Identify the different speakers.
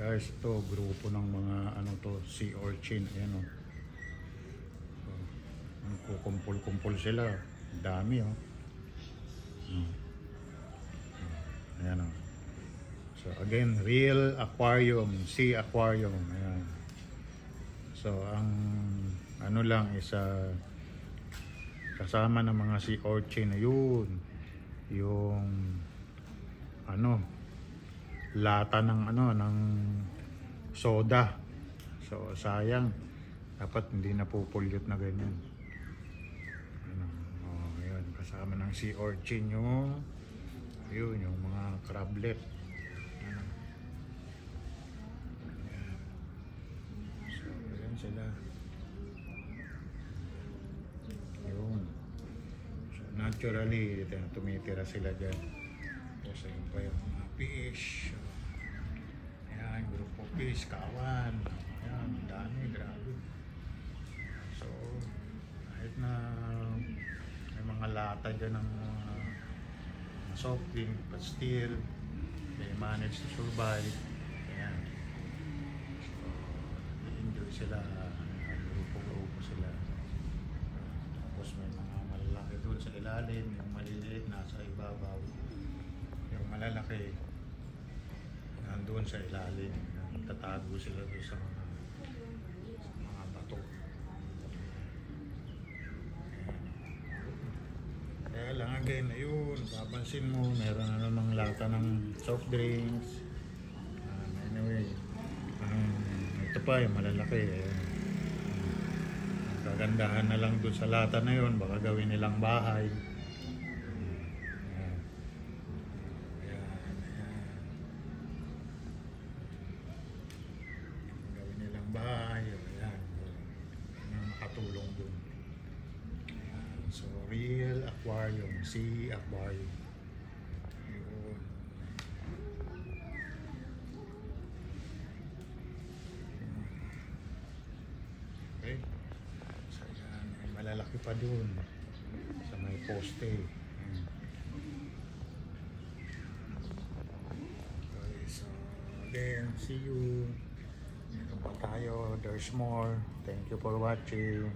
Speaker 1: guys, ito grupo ng mga ano to, sea urchin. Ayan o. Kukumpul-kumpul sila. Dami o. Ayan o. So again, real aquarium, sea aquarium. Ayan. So ang ano lang isa kasama ng mga sea urchin na yun, yung ano, lata ng ano, ng soda. So sayang, dapat hindi na pupulyot na ganyan. Ano, oh, ayan, kasama ng sea urchin yung yun, yung mga crablet. Ano. So ayan sila. Yun. So naturally tumitira sila dyan. Tapos ayun pa yung mga fish. Ayan, grupo fish, kawan. Ayan, dami, grabe. So kahit na may mga lata dyan ng soft drink, but still they manage to survive. Ayan. So enjoy sila, grupo-grupo sila. Tapos may mga malalaki doon sa ilalim, yung maliliit nasa ibabaw, yung malalaki nandoon sa ilalim. Tatago sila doon sa mga bato. Kaya lang again, ayun, papansin mo, meron na namang lata ng soft drinks. Anyway, ito pa yung malalaki. Kagandahan na lang doon sa lata na yun, baka gawin nilang bahay. Gawin nilang bahay, ayan, makatulong doon. So real aquarium, sea aquarium. Yun. Okay. So yan, may malalaki pa dun sa may poste. Okay, so again, see you. Meron pa tayo, there's more. Thank you for watching.